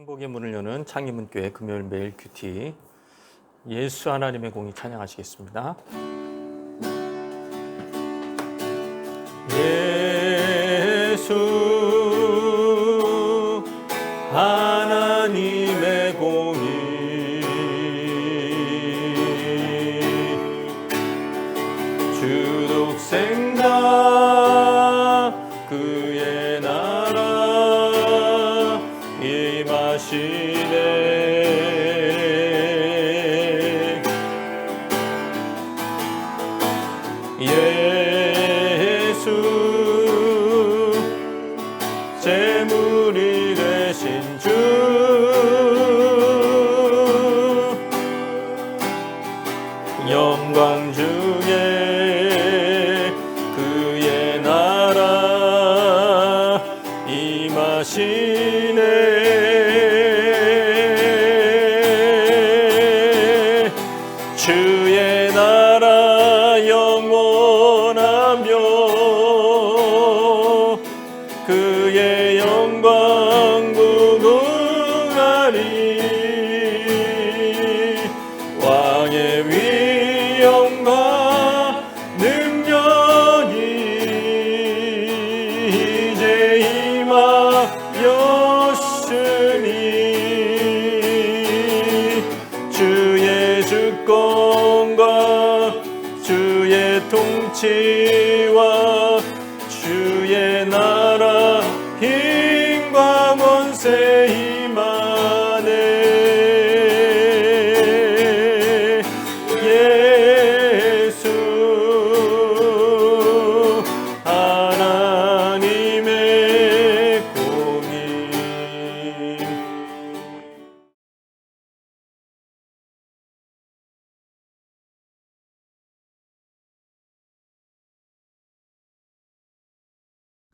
행복의 문을 여는 창의문교회 금요일 매일 큐티 예수 하나님의 공이 찬양하시겠습니다. 예수 하나님의 공이 주독 생각 그의 나라 임하시네. 예수 재물이 되신 주 영광 중에 그의 나라 임하시네. 주의 나라 영원하며 그의 영광 무궁하리. 왕의 위엄과 능력이 이제 임하였으니 주의 주권과 주의 통치와 주의 나라 힘과 권세 임하네. 예수 하나님의 공의.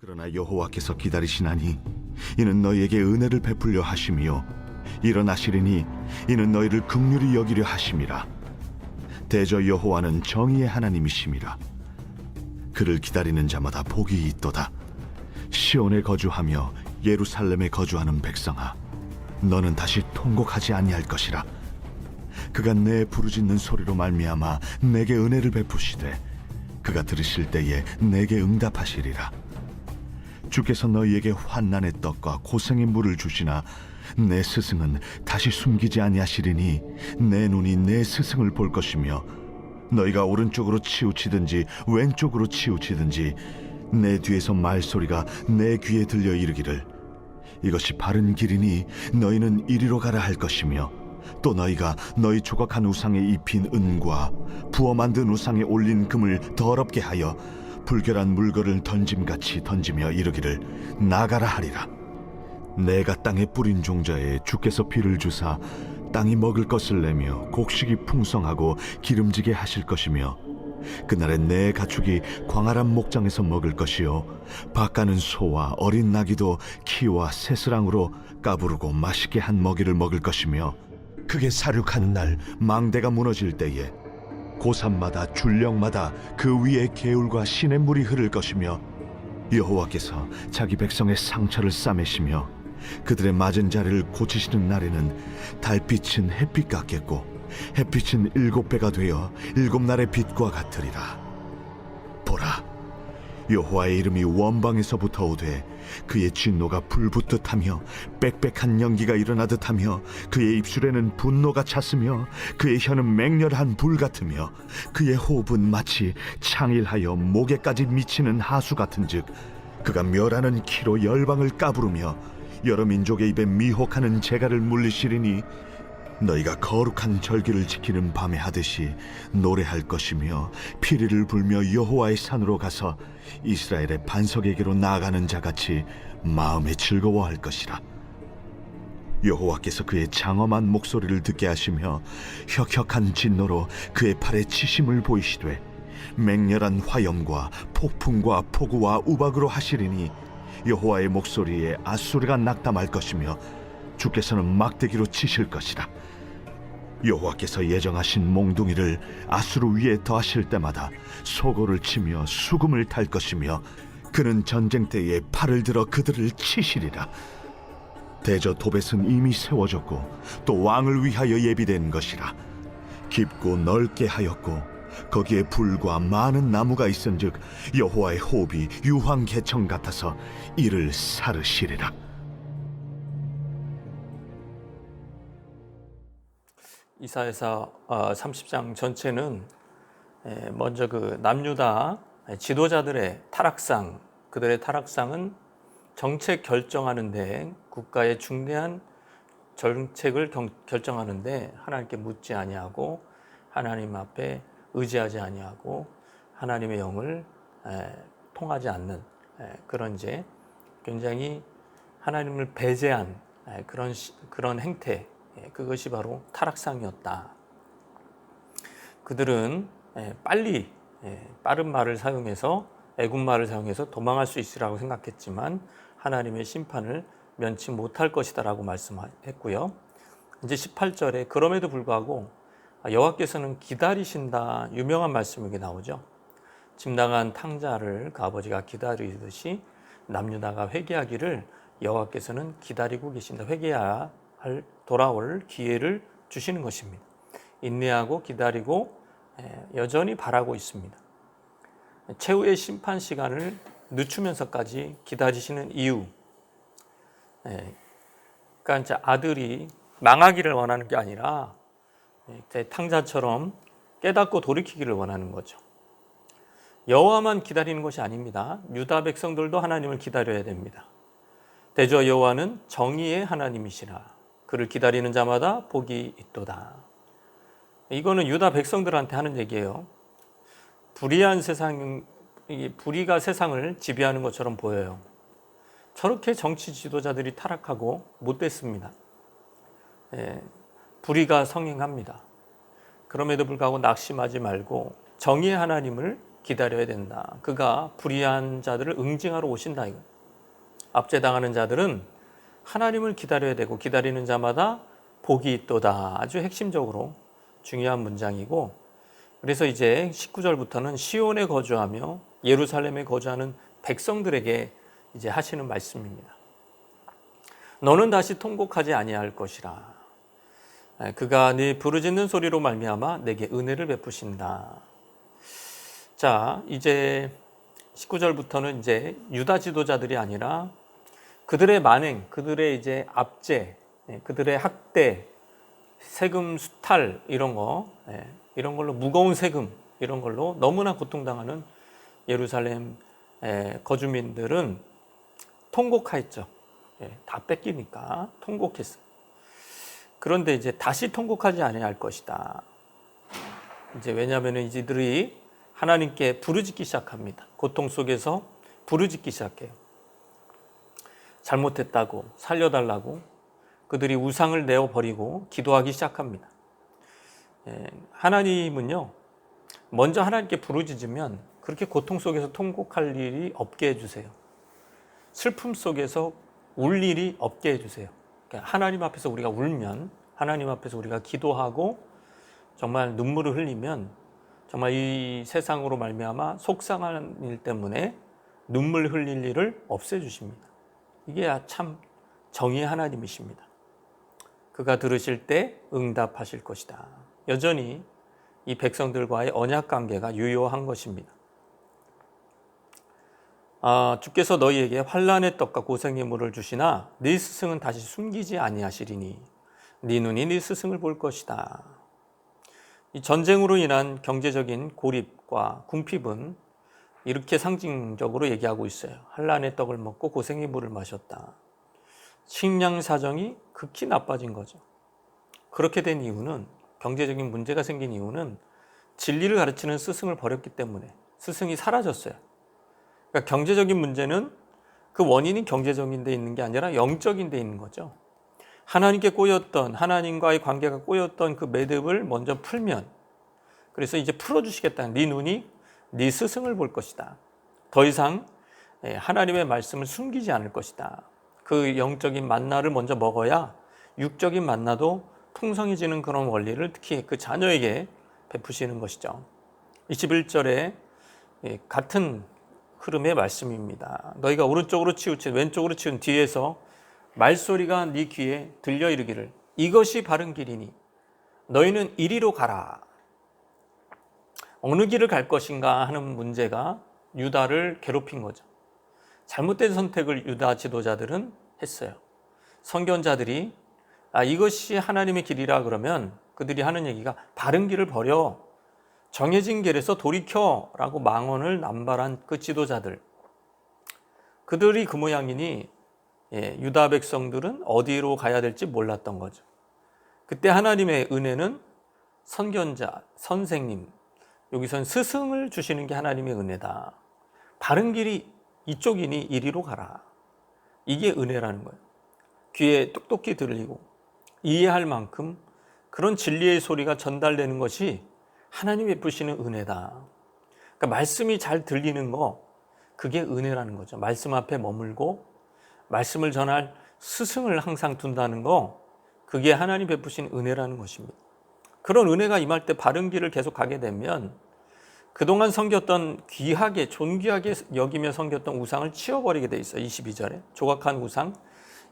그러나 여호와께서 기다리시나니 이는 너희에게 은혜를 베풀려 하심이요 일어나시리니 이는 너희를 긍휼히 여기려 하심이라. 대저 여호와는 정의의 하나님이심이라. 그를 기다리는 자마다 복이 있도다. 시온에 거주하며 예루살렘에 거주하는 백성아, 너는 다시 통곡하지 아니할 것이라. 그가 내 부르짖는 소리로 말미암아 내게 은혜를 베푸시되 그가 들으실 때에 내게 응답하시리라. 주께서 너희에게 환난의 떡과 고생의 물을 주시나 내 스승은 다시 숨기지 아니하시리니 내 눈이 내 스승을 볼 것이며 너희가 오른쪽으로 치우치든지 왼쪽으로 치우치든지 내 뒤에서 말소리가 내 귀에 들려 이르기를 이것이 바른 길이니 너희는 이리로 가라 할 것이며 또 너희가 너희 조각한 우상에 입힌 은과 부어 만든 우상에 올린 금을 더럽게 하여 불결한 물건을 던짐같이 던지며 이르기를 나가라 하리라. 내가 땅에 뿌린 종자에 주께서 비를 주사 땅이 먹을 것을 내며 곡식이 풍성하고 기름지게 하실 것이며 그날에 내 가축이 광활한 목장에서 먹을 것이요 밭가는 소와 어린 나귀도 키와 새스랑으로 까부르고 맛있게 한 먹이를 먹을 것이며 그게 사륙하는 날 망대가 무너질 때에 고산마다 줄령마다 그 위에 개울과 시냇물이 흐를 것이며 여호와께서 자기 백성의 상처를 싸매시며 그들의 맞은 자리를 고치시는 날에는 달빛은 햇빛 같겠고 햇빛은 7배가 되어 7날의 빛과 같으리라. 보라, 여호와의 이름이 원방에서부터 오되 그의 진노가 불붙듯 하며 빽빽한 연기가 일어나듯 하며 그의 입술에는 분노가 찼으며 그의 혀는 맹렬한 불 같으며 그의 호흡은 마치 창일하여 목에까지 미치는 하수 같은즉 그가 멸하는 키로 열방을 까부르며 여러 민족의 입에 미혹하는 재갈을 물리시리니 너희가 거룩한 절기를 지키는 밤에 하듯이 노래할 것이며 피리를 불며 여호와의 산으로 가서 이스라엘의 반석에게로 나아가는 자같이 마음에 즐거워할 것이라. 여호와께서 그의 장엄한 목소리를 듣게 하시며 혁혁한 진노로 그의 팔에 치심을 보이시되 맹렬한 화염과 폭풍과 폭우와 우박으로 하시리니 여호와의 목소리에 앗소리가 낙담할 것이며 주께서는 막대기로 치실 것이라. 여호와께서 예정하신 몽둥이를 아수르 위에 더하실 때마다 소고를 치며 수금을 탈 것이며 그는 전쟁 때에 팔을 들어 그들을 치시리라. 대저 도벳은 이미 세워졌고 또 왕을 위하여 예비된 것이라. 깊고 넓게 하였고 거기에 불과 많은 나무가 있은즉 여호와의 호흡이 유황 개청 같아서 이를 사르시리라. 이사야서 30장 전체는 먼저 그 남유다 지도자들의 타락상, 그들의 타락상은 정책 결정하는데, 국가의 중대한 정책을 결정하는데 하나님께 묻지 아니하고 하나님 앞에 의지하지 아니하고 하나님의 영을 통하지 않는 그런 이제 굉장히 하나님을 배제한 그런 행태, 그것이 바로 타락상이었다. 그들은 빠른 말을 사용해서, 애국말을 사용해서 도망할 수 있으라고 생각했지만 하나님의 심판을 면치 못할 것이다 라고 말씀했고요. 이제 18절에 그럼에도 불구하고 여호와께서는 기다리신다, 유명한 말씀이 나오죠. 짐당한 탕자를 그 아버지가 기다리듯이 남유다가 회개하기를 여호와께서는 기다리고 계신다. 회개해야 할 돌아올 기회를 주시는 것입니다. 인내하고 기다리고 여전히 바라고 있습니다. 최후의 심판 시간을 늦추면서까지 기다리시는 이유, 그러니까 이제 아들이 망하기를 원하는 게 아니라 탕자처럼 깨닫고 돌이키기를 원하는 거죠. 여호와만 기다리는 것이 아닙니다. 유다 백성들도 하나님을 기다려야 됩니다. 대저 여호와는 정의의 하나님이시라. 그를 기다리는 자마다 복이 있도다. 이거는 유다 백성들한테 하는 얘기예요. 불의한 불의가 세상을 지배하는 것처럼 보여요. 저렇게 정치 지도자들이 타락하고 못됐습니다. 불의가 성행합니다. 그럼에도 불구하고 낙심하지 말고 정의의 하나님을 기다려야 된다. 그가 불의한 자들을 응징하러 오신다. 이거. 압제당하는 자들은 하나님을 기다려야 되고 기다리는 자마다 복이 있도다. 아주 핵심적으로 중요한 문장이고, 그래서 이제 19절부터는 시온에 거주하며 예루살렘에 거주하는 백성들에게 이제 하시는 말씀입니다. 너는 다시 통곡하지 아니할 것이라. 그가 네 부르짖는 소리로 말미암아 내게 은혜를 베푸신다. 자, 이제 19절부터는 이제 유다 지도자들이 아니라 그들의 만행, 그들의 이제 압제, 그들의 학대, 세금 수탈 이런 걸로 무거운 세금 이런 걸로 너무나 고통당하는 예루살렘 거주민들은 통곡하였죠. 다 뺏기니까 통곡했어요. 그런데 이제 다시 통곡하지 아니할 것이다. 이제 왜냐하면 이들이 하나님께 부르짖기 시작합니다. 고통 속에서 부르짖기 시작해요. 잘못했다고, 살려달라고 그들이 우상을 내어버리고 기도하기 시작합니다. 하나님은요, 먼저 하나님께 부르짖으면 그렇게 고통 속에서 통곡할 일이 없게 해주세요. 슬픔 속에서 울 일이 없게 해주세요. 그러니까 하나님 앞에서 우리가 울면, 하나님 앞에서 우리가 기도하고 정말 눈물을 흘리면 정말 이 세상으로 말미암아 속상한 일 때문에 눈물 흘릴 일을 없애주십니다. 이게 참 정의의 하나님이십니다. 그가 들으실 때 응답하실 것이다. 여전히 이 백성들과의 언약 관계가 유효한 것입니다. 주께서 너희에게 환난의 떡과 고생의 물을 주시나 네 스승은 다시 숨기지 아니하시리니 네 눈이 네 스승을 볼 것이다. 이 전쟁으로 인한 경제적인 고립과 궁핍은 이렇게 상징적으로 얘기하고 있어요. 환난의 떡을 먹고 고생의 물을 마셨다. 식량 사정이 극히 나빠진 거죠. 그렇게 된 이유는, 경제적인 문제가 생긴 이유는 진리를 가르치는 스승을 버렸기 때문에 스승이 사라졌어요. 그러니까 경제적인 문제는 그 원인이 경제적인 데 있는 게 아니라 영적인 데 있는 거죠. 하나님께 꼬였던, 하나님과의 관계가 꼬였던 그 매듭을 먼저 풀면, 그래서 이제 풀어주시겠다. 네 눈이 네 스승을 볼 것이다. 더 이상 하나님의 말씀을 숨기지 않을 것이다. 그 영적인 만나를 먼저 먹어야 육적인 만나도 풍성해지는 그런 원리를 특히 그 자녀에게 베푸시는 것이죠. 21절에 같은 흐름의 말씀입니다. 너희가 오른쪽으로 치우친, 왼쪽으로 치운 뒤에서 말소리가 네 귀에 들려 이르기를 이것이 바른 길이니 너희는 이리로 가라. 어느 길을 갈 것인가 하는 문제가 유다를 괴롭힌 거죠. 잘못된 선택을 유다 지도자들은 했어요. 선견자들이 이것이 하나님의 길이라 그러면 그들이 하는 얘기가 바른 길을 버려 정해진 길에서 돌이켜라고 망언을 남발한 그 지도자들, 그들이 그 모양이니 유다 백성들은 어디로 가야 될지 몰랐던 거죠. 그때 하나님의 은혜는 선견자, 선생님, 여기선 스승을 주시는 게 하나님의 은혜다. 바른 길이 이쪽이니 이리로 가라. 이게 은혜라는 거예요. 귀에 똑똑히 들리고 이해할 만큼 그런 진리의 소리가 전달되는 것이 하나님이 베푸시는 은혜다. 그러니까 말씀이 잘 들리는 거, 그게 은혜라는 거죠. 말씀 앞에 머물고 말씀을 전할 스승을 항상 둔다는 거, 그게 하나님 베푸신 은혜라는 것입니다. 그런 은혜가 임할 때 바른 길을 계속 가게 되면 그동안 섬겼던 귀하게 존귀하게 여기며 섬겼던 우상을 치워버리게 돼 있어요. 22절에 조각한 우상,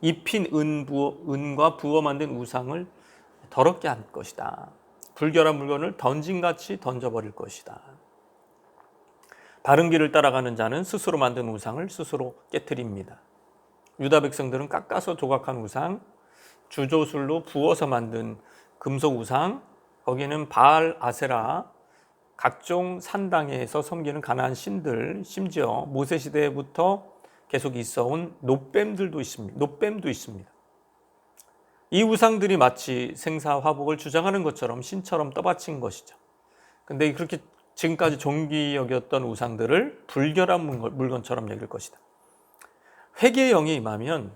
입힌 은과 부어 만든 우상을 더럽게 할 것이다. 불결한 물건을 던진같이 던져버릴 것이다. 바른 길을 따라가는 자는 스스로 만든 우상을 스스로 깨트립니다. 유다 백성들은 깎아서 조각한 우상, 주조술로 부어서 만든 금속 우상, 거기는 바알, 아세라, 각종 산당에서 섬기는 가나안 신들, 심지어 모세 시대부터 계속 있어온 놋뱀도 있습니다. 이 우상들이 마치 생사화복을 주장하는 것처럼 신처럼 떠받친 것이죠. 근데 그렇게 지금까지 존귀 여겼던 우상들을 불결한 물건처럼 여길 것이다. 회개의 영이 임하면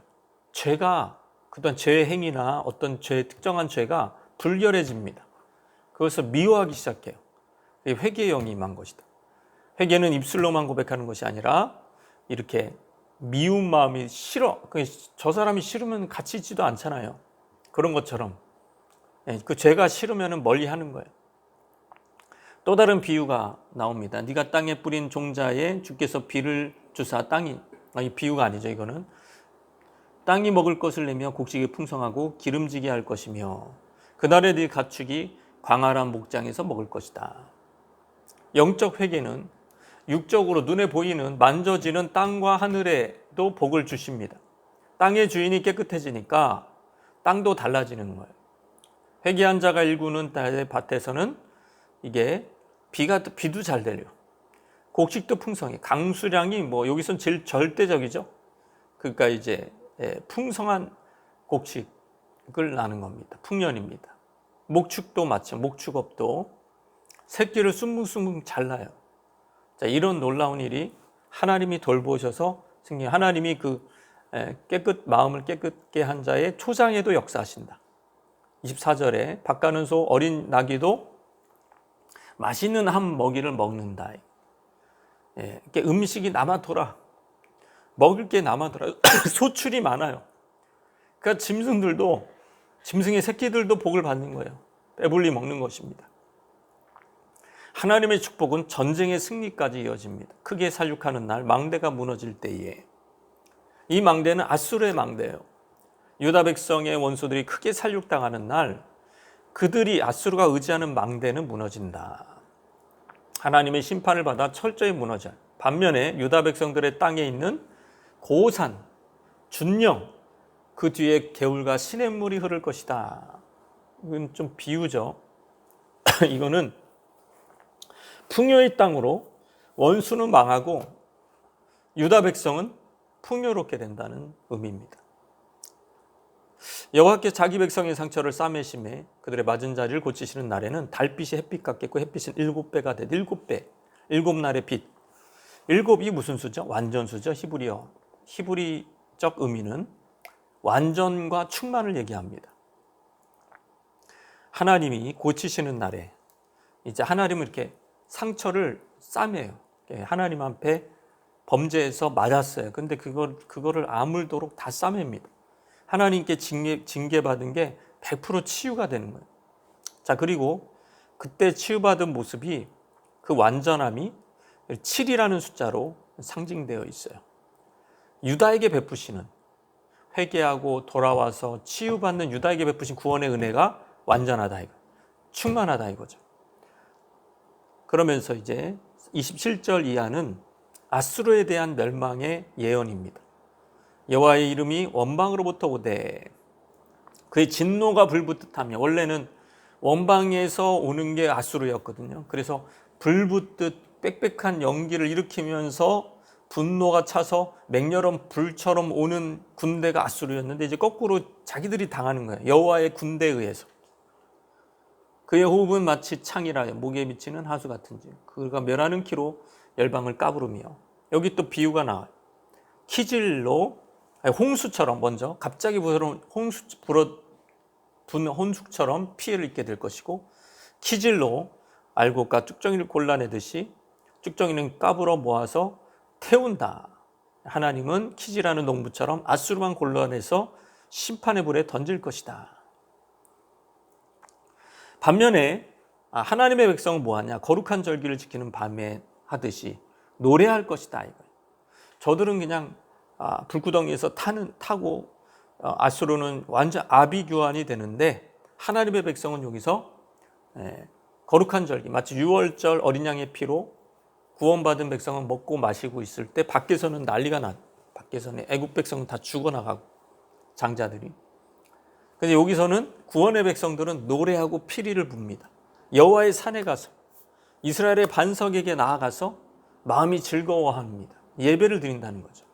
죄가, 그동안 죄의 행위나 어떤 특정한 죄가 불결해집니다. 그것을 미워하기 시작해요. 회개의 영이 임한 것이다. 회개는 입술로만 고백하는 것이 아니라 이렇게 미운 마음이 싫어, 저 사람이 싫으면 같이 있지도 않잖아요. 그런 것처럼 그 죄가 싫으면 멀리 하는 거예요. 또 다른 비유가 나옵니다. 네가 땅에 뿌린 종자에 주께서 비를 주사 땅이, 이 비유가 아니죠. 이거는 땅이 먹을 것을 내며 곡식이 풍성하고 기름지게 할 것이며 그날에 네 가축이 광활한 목장에서 먹을 것이다. 영적 회개는 육적으로 눈에 보이는 만져지는 땅과 하늘에도 복을 주십니다. 땅의 주인이 깨끗해지니까 땅도 달라지는 거예요. 회개한 자가 일구는 밭에서는 이게 비도 잘 내려. 곡식도 풍성해. 강수량이 여기선 제일 절대적이죠. 그러니까 이제 풍성한 곡식을 나는 겁니다. 풍년입니다. 목축도 마찬가지, 목축업도 새끼를 숭숭숭 잘 나요. 자, 이런 놀라운 일이 하나님이 돌보셔서 생긴, 하나님이 마음을 깨끗게 한 자의 초장에도 역사하신다. 24절에 밥 가는 소 어린 나귀도 맛있는 한 먹이를 먹는다. 음식이 남아돌아. 먹을 게 남아돌아. 소출이 많아요. 그러니까 짐승의 새끼들도 복을 받는 거예요. 배불리 먹는 것입니다. 하나님의 축복은 전쟁의 승리까지 이어집니다. 크게 살육하는 날, 망대가 무너질 때에, 이 망대는 아수르의 망대예요. 유다 백성의 원수들이 크게 살육당하는 날, 그들이 아수르가 의지하는 망대는 무너진다. 하나님의 심판을 받아 철저히 무너져. 반면에 유다 백성들의 땅에 있는 고산, 준령, 그 뒤에 개울과 시냇물이 흐를 것이다. 이건 좀 비유죠. 이거는 풍요의 땅으로 원수는 망하고 유다 백성은 풍요롭게 된다는 의미입니다. 여호와께서 자기 백성의 상처를 싸매심에 그들의 맞은 자리를 고치시는 날에는 달빛이 햇빛 같겠고 햇빛은 7배가 돼. 7배, 7날의 빛. 7이 무슨 수죠? 완전수죠. 히브리적 의미는 완전과 충만을 얘기합니다. 하나님이 고치시는 날에 이제 하나님은 이렇게 상처를 싸매요. 하나님 앞에 범죄해서 맞았어요. 근데 그거를 아물도록 다 싸맵니다. 하나님께 징계받은 게 100% 치유가 되는 거예요. 자, 그리고 그때 치유받은 모습이 그 완전함이 7이라는 숫자로 상징되어 있어요. 유다에게 베푸시는, 회개하고 돌아와서 치유받는 유다에게 베푸신 구원의 은혜가 완전하다 이거. 충만하다 이거죠. 그러면서 이제 27절 이하는 아수르에 대한 멸망의 예언입니다. 여호와의 이름이 원방으로부터 오되 그의 진노가 불붙듯하며, 원래는 원방에서 오는 게 아수르였거든요. 그래서 불붙듯 빽빽한 연기를 일으키면서 분노가 차서 맹렬한 불처럼 오는 군대가 아수르였는데, 이제 거꾸로 자기들이 당하는 거예요. 여호와의 군대에 의해서. 그의 호흡은 마치 창이라 목에 미치는 하수 같은지 그가 멸하는 키로 열방을 까부르며. 여기 또 비유가 나와요. 키질로, 홍수처럼, 먼저 갑자기 불어온 홍수처럼 피해를 입게 될 것이고, 키질로 알곡과 쭉정이를 골라내듯이 쭉정이는 까불어 모아서 태운다. 하나님은 키질하는 농부처럼 아수르만 골라내서 심판의 불에 던질 것이다. 반면에 하나님의 백성은 뭐하냐? 거룩한 절기를 지키는 밤에 하듯이 노래할 것이다 이거예요. 저들은 그냥 불구덩이에서 타고 아수르는 완전 아비규환이 되는데, 하나님의 백성은 여기서 거룩한 절기, 마치 유월절 어린 양의 피로 구원받은 백성은 먹고 마시고 있을 때 밖에서는 난리가 나. 밖에서는 애국 백성은 다 죽어나가고 장자들이. 근데 여기서는 구원의 백성들은 노래하고 피리를 붑니다. 여호와의 산에 가서 이스라엘의 반석에게 나아가서 마음이 즐거워합니다. 예배를 드린다는 거죠.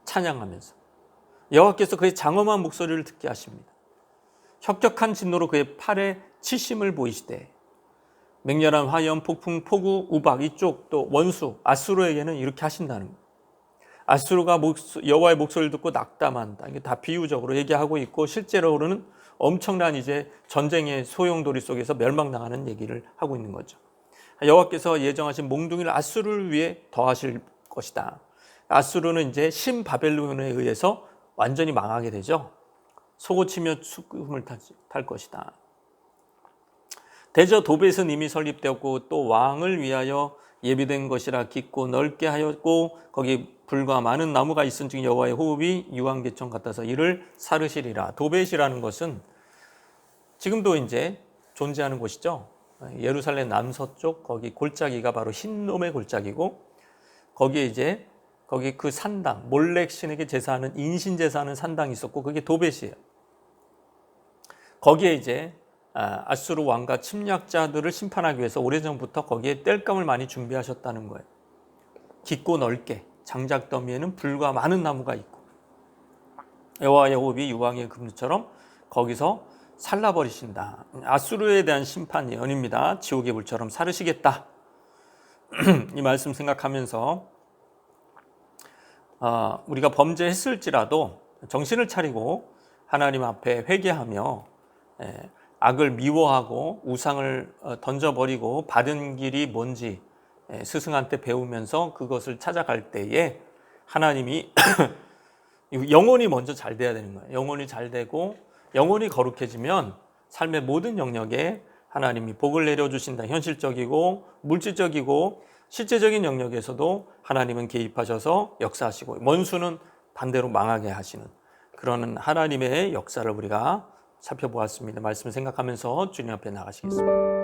찬양하면서 여호와께서 그의 장엄한 목소리를 듣게 하십니다. 혁혁한 진노로 그의 팔에 치심을 보이시되 맹렬한 화염, 폭풍, 폭우, 우박, 이쪽 또 원수 아수르에게는 이렇게 하신다는 거예요. 아수르가 여호와의 목소리를 듣고 낙담한다. 이게 다 비유적으로 얘기하고 있고, 실제로는 엄청난 이제 전쟁의 소용돌이 속에서 멸망당하는 얘기를 하고 있는 거죠. 여호와께서 예정하신 몽둥이를 아수르를 위해 더하실 것이다. 아수르는 이제 신바벨론에 의해서 완전히 망하게 되죠. 속옷치며 죽음을 탈 것이다. 대저 도벳은 이미 설립되었고 또 왕을 위하여 예비된 것이라 깊고 넓게 하였고 거기 불과 많은 나무가 있은즉 여호와의 호흡이 유황개천 같아서 이를 사르시리라. 도벳이라는 것은 지금도 이제 존재하는 곳이죠. 예루살렘 남서쪽 거기 골짜기가 바로 흰놈의 골짜기고, 거기에 이제 거기 그 산당, 몰렉 신에게 제사하는 인신 제사하는 산당이 있었고 그게 도벳이에요. 거기에 이제 아수르 왕과 침략자들을 심판하기 위해서 오래전부터 거기에 땔감을 많이 준비하셨다는 거예요. 깊고 넓게 장작더미에는 불과 많은 나무가 있고 여호와의 호흡이 유황의 금처럼 거기서 살라버리신다. 아수르에 대한 심판 예언입니다. 지옥의 불처럼 사르시겠다. 이 말씀 생각하면서 우리가 범죄했을지라도 정신을 차리고 하나님 앞에 회개하며 악을 미워하고 우상을 던져버리고 바른 길이 뭔지 스승한테 배우면서 그것을 찾아갈 때에 하나님이 영혼이 먼저 잘 돼야 되는 거예요. 영혼이 잘 되고 영혼이 거룩해지면 삶의 모든 영역에 하나님이 복을 내려주신다. 현실적이고 물질적이고 실제적인 영역에서도 하나님은 개입하셔서 역사하시고 원수는 반대로 망하게 하시는 그런 하나님의 역사를 우리가 살펴보았습니다. 말씀 생각하면서 주님 앞에 나가시겠습니다.